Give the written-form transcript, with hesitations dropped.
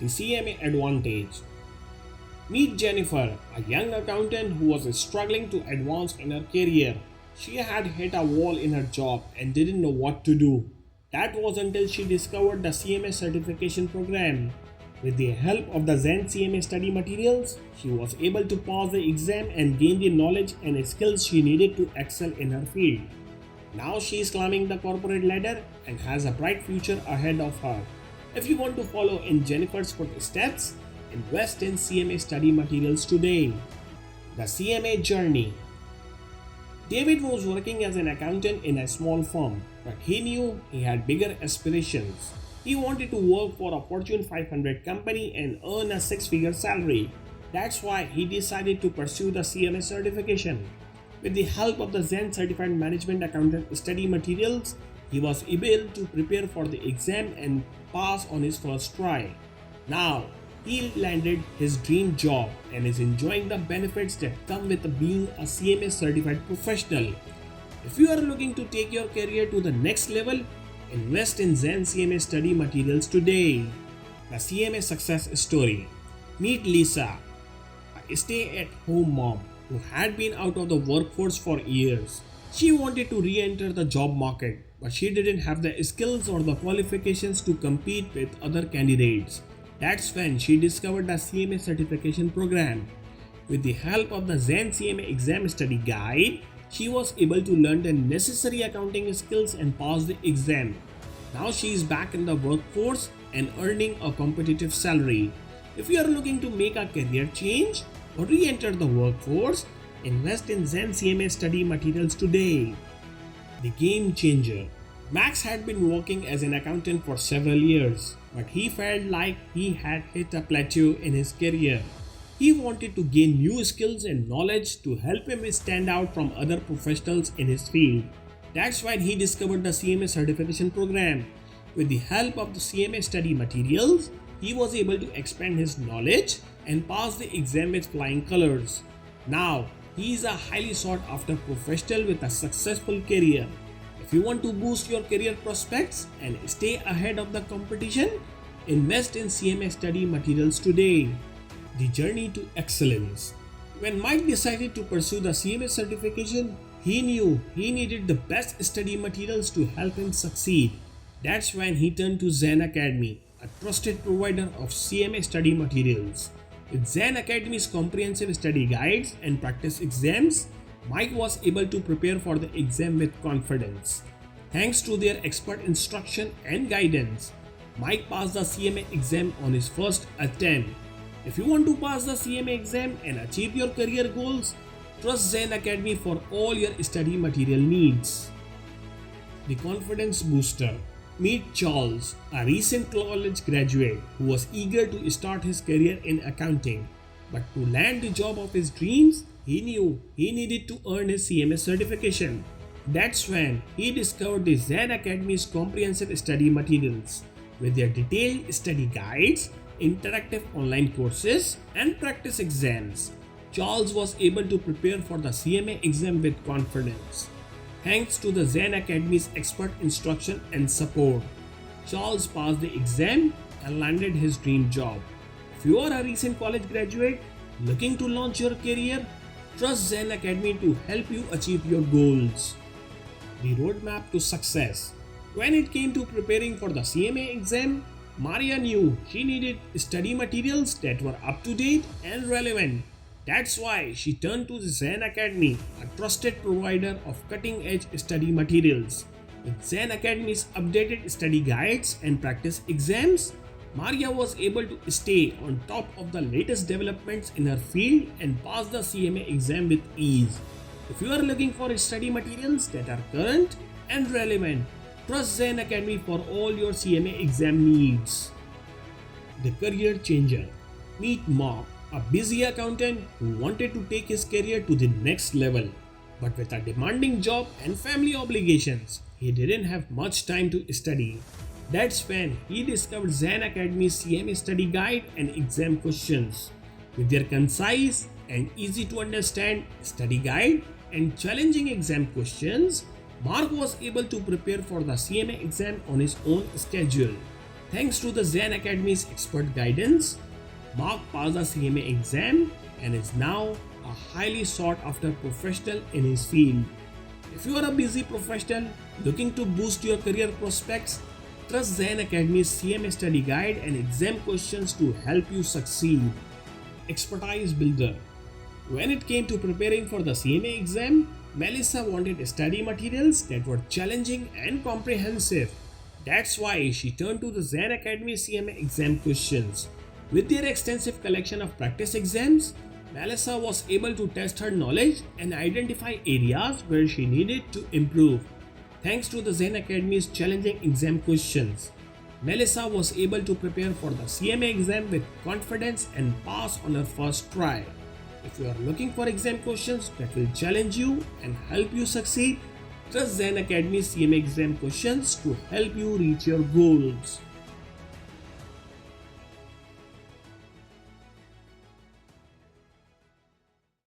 the CMA Advantage. Meet Jennifer, a young accountant who was struggling to advance in her career. She had hit a wall in her job and didn't know what to do. That was until she discovered the CMA certification program. With the help of the Zain CMA Study Materials, she was able to pass the exam and gain the knowledge and skills she needed to excel in her field. Now she is climbing the corporate ladder and has a bright future ahead of her. If you want to follow in Jennifer's footsteps, invest in CMA Study Materials today. The CMA Journey. David was working as an accountant in a small firm, but he knew he had bigger aspirations. He wanted to work for a Fortune 500 company and earn a six-figure salary. That's why he decided to pursue the CMA certification. With the help of the Zain Certified Management Accountant Study Materials, he was able to prepare for the exam and pass on his first try. Now, he landed his dream job and is enjoying the benefits that come with being a CMA certified professional. If you are looking to take your career to the next level, invest in Zain CMA Study Materials today. The CMA Success Story. Meet Lisa, a stay-at-home mom who had been out of the workforce for years. She wanted to re-enter the job market, but she didn't have the skills or the qualifications to compete with other candidates. That's when she discovered the CMA certification program. With the help of the Zain CMA exam study guide, she was able to learn the necessary accounting skills and pass the exam. Now she is back in the workforce and earning a competitive salary. If you are looking to make a career change or re-enter the workforce, invest in Zain CMA Study Materials today. The Game Changer. Max had been working as an accountant for several years, but he felt like he had hit a plateau in his career. He wanted to gain new skills and knowledge to help him stand out from other professionals in his field. That's when he discovered the CMA certification program. With the help of the CMA study materials, he was able to expand his knowledge and pass the exam with flying colors. Now, he is a highly sought after professional with a successful career. If you want to boost your career prospects and stay ahead of the competition, invest in CMA study materials today. The Journey to Excellence. When Mike decided to pursue the CMA certification, he knew he needed the best study materials to help him succeed. That's when he turned to Zain Academy, a trusted provider of CMA study materials. With Zain Academy's comprehensive study guides and practice exams, Mike was able to prepare for the exam with confidence. Thanks to their expert instruction and guidance, Mike passed the CMA exam on his first attempt. If you want to pass the CMA exam and achieve your career goals, trust Zain Academy for all your study material needs. The Confidence Booster. Meet Charles, a recent college graduate who was eager to start his career in accounting. But to land the job of his dreams, he knew he needed to earn his CMA certification. That's when he discovered the Zain Academy's comprehensive study materials. With their detailed study guides, interactive online courses, and practice exams, Charles was able to prepare for the CMA exam with confidence. Thanks to the Zain Academy's expert instruction and support, Charles passed the exam and landed his dream job. If you are a recent college graduate looking to launch your career, trust Zain Academy to help you achieve your goals. The Roadmap to Success. When it came to preparing for the CMA exam, Maria knew she needed study materials that were up to date and relevant. That's why she turned to the Zain Academy, a trusted provider of cutting-edge study materials. With Zain Academy's updated study guides and practice exams, Maria was able to stay on top of the latest developments in her field and pass the CMA exam with ease. If you are looking for study materials that are current and relevant, trust Zain Academy for all your CMA exam needs. The Career Changer. Meet Mark, a busy accountant who wanted to take his career to the next level. But with a demanding job and family obligations, he didn't have much time to study. That's when he discovered Zain Academy's CMA study guide and exam questions. With their concise and easy to understand study guide and challenging exam questions, Mark was able to prepare for the CMA exam on his own schedule. Thanks to the Zain Academy's expert guidance, Mark passed the CMA exam and is now a highly sought after professional in his field. If you are a busy professional looking to boost your career prospects, trust Zain Academy's CMA study guide and exam questions to help you succeed. Expertise Builder. When it came to preparing for the CMA exam, Melissa wanted study materials that were challenging and comprehensive. That's why she turned to the Zain Academy CMA exam questions. With their extensive collection of practice exams, Melissa was able to test her knowledge and identify areas where she needed to improve. Thanks to the Zain Academy's challenging exam questions, Melissa was able to prepare for the CMA exam with confidence and pass on her first try. If you are looking for exam questions that will challenge you and help you succeed, trust Zain Academy's CMA exam questions to help you reach your goals.